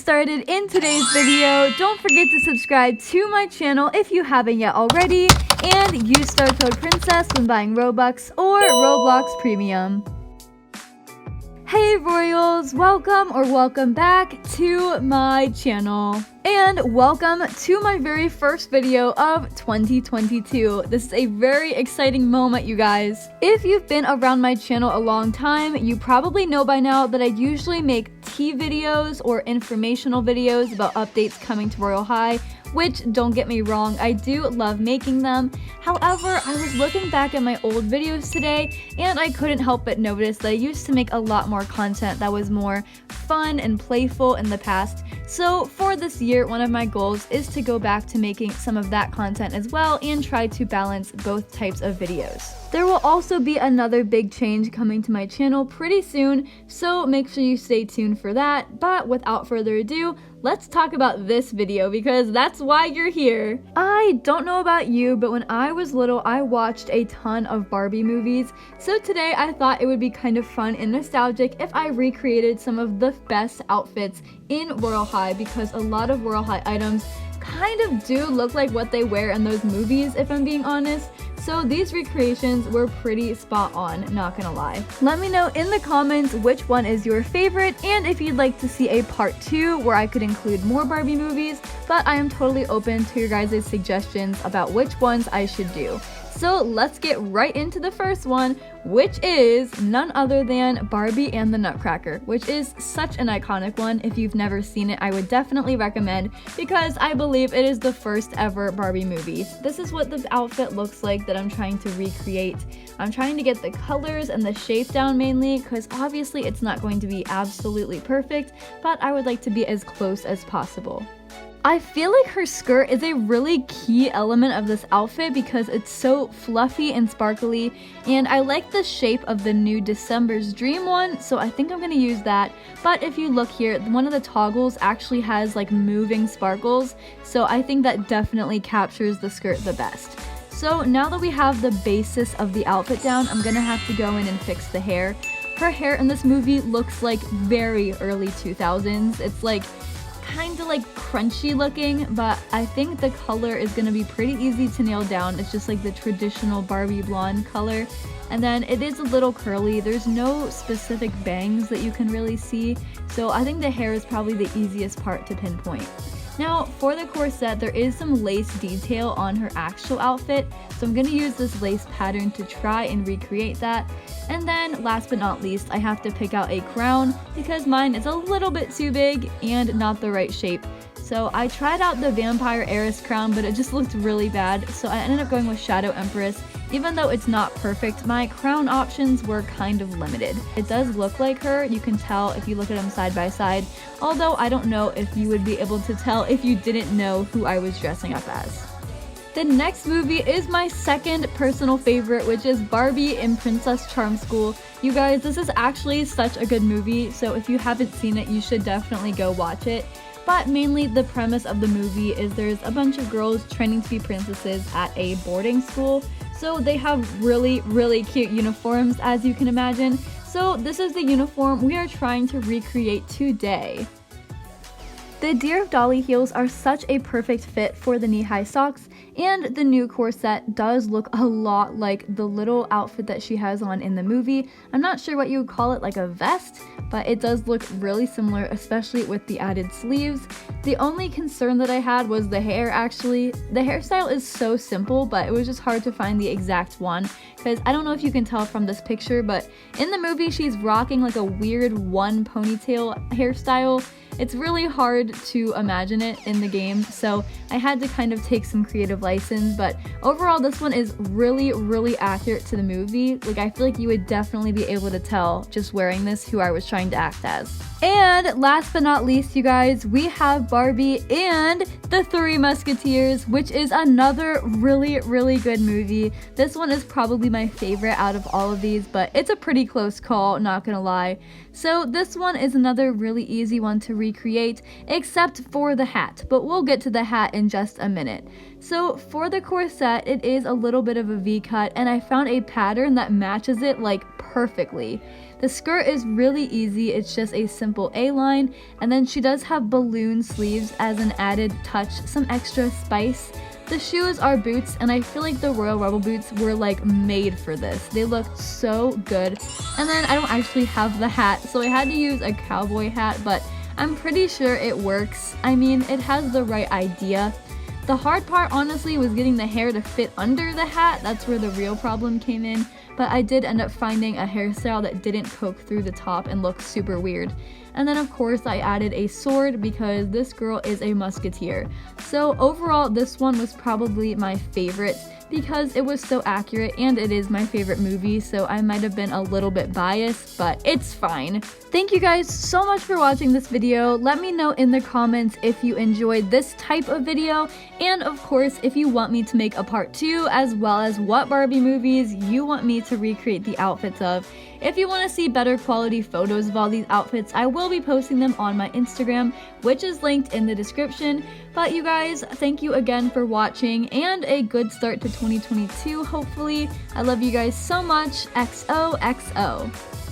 started in today's video, don't forget to subscribe to my channel if you haven't yet already, and use Starcode PRINCESS when buying Robux or Roblox Premium. Hey Royals, welcome back to my channel. And welcome to my very first video of 2022. This is a very exciting moment, you guys. If you've been around my channel a long time, you probably know by now that I usually make tea videos or informational videos about updates coming to Royale High, which, don't get me wrong, I do love making them. However, I was looking back at my old videos today, and I couldn't help but notice that I used to make a lot more content that was more fun and playful in the past. So for this year, one of my goals is to go back to making some of that content as well and try to balance both types of videos. There will also be another big change coming to my channel pretty soon, so make sure you stay tuned for that. But without further ado, let's talk about this video because that's why you're here. I don't know about you, but when I was little, I watched a ton of Barbie movies. So today I thought it would be kind of fun and nostalgic if I recreated some of the best outfits in Royale High, because a lot of Royale High items kind of do look like what they wear in those movies, if I'm being honest. So these recreations were pretty spot on, not gonna lie. Let me know in the comments which one is your favorite and if you'd like to see a part 2 where I could include more Barbie movies, but I am totally open to your guys' suggestions about which ones I should do. So let's get right into the first one, which is none other than Barbie and the Nutcracker, which is such an iconic one. If you've never seen it, I would definitely recommend because I believe it is the first ever Barbie movie. This is what the outfit looks like that I'm trying to recreate. I'm trying to get the colors and the shape down mainly because obviously it's not going to be absolutely perfect, but I would like to be as close as possible. I feel like her skirt is a really key element of this outfit because it's so fluffy and sparkly, and I like the shape of the new December's Dream one, so I think I'm gonna use that. But if you look here, one of the toggles actually has like moving sparkles, so I think that definitely captures the skirt the best. So now that we have the basis of the outfit down, I'm gonna have to go in and fix the hair. Her hair in this movie looks like very early 2000s. It's like kind of like crunchy looking, but I think the color is going to be pretty easy to nail down. It's just like the traditional Barbie blonde color, and then it is a little curly. There's no specific bangs that you can really see, so I think the hair is probably the easiest part to pinpoint. Now for the corset, there is some lace detail on her actual outfit, so I'm going to use this lace pattern to try and recreate that. And then last but not least, I have to pick out a crown because mine is a little bit too big and not the right shape. So I tried out the Vampire Heiress crown, but it just looked really bad, so I ended up going with Shadow Empress. Even though it's not perfect, my crown options were kind of limited. It does look like her, you can tell if you look at them side by side, although I don't know if you would be able to tell if you didn't know who I was dressing up as. The next movie is my second personal favorite, which is Barbie in Princess Charm School. You guys, this is actually such a good movie, so if you haven't seen it, you should definitely go watch it. But mainly the premise of the movie is there's a bunch of girls training to be princesses at a boarding school. So they have really, really cute uniforms, as you can imagine. So this is the uniform we are trying to recreate today. The Dear Dolly heels are such a perfect fit for the knee-high socks, and the new corset does look a lot like the little outfit that she has on in the movie. I'm not sure what you would call it, like a vest, but it does look really similar, especially with the added sleeves. The only concern that I had was the hair, actually. The hairstyle is so simple, but it was just hard to find the exact one, because I don't know if you can tell from this picture, but in the movie she's rocking like a weird one ponytail hairstyle. It's really hard to imagine it in the game, so I had to kind of take some creative license, but overall this one is really, really accurate to the movie. Like, I feel like you would definitely be able to tell just wearing this who I was trying to act as. And last but not least, you guys, we have Barbie and the Three Musketeers, which is another really, really good movie. This one is probably my favorite out of all of these, but it's a pretty close call, not gonna lie. So this one is another really easy one to recreate, except for the hat, but we'll get to the hat in just a minute. So for the corset, it is a little bit of a V-cut, and I found a pattern that matches it like perfectly. The skirt is really easy, it's just a simple A-line, and then she does have balloon sleeves as an added touch, some extra spice. The shoes are boots, and I feel like the Royal Rebel boots were like made for this. They look so good. And then I don't actually have the hat, so I had to use a cowboy hat, but I'm pretty sure it works. I mean, it has the right idea. The hard part, honestly, was getting the hair to fit under the hat. That's where the real problem came in. But I did end up finding a hairstyle that didn't poke through the top and look super weird. And then of course I added a sword because this girl is a musketeer. So overall, this one was probably my favorite because it was so accurate, and it is my favorite movie, so I might have been a little bit biased, but it's fine. Thank you guys so much for watching this video. Let me know in the comments if you enjoyed this type of video, and of course if you want me to make a part 2, as well as what Barbie movies you want me to recreate the outfits of. If you want to see better quality photos of all these outfits, I will be posting them on my Instagram, which is linked in the description. But you guys, thank you again for watching, and a good start to 2022, hopefully. I love you guys so much. XOXO.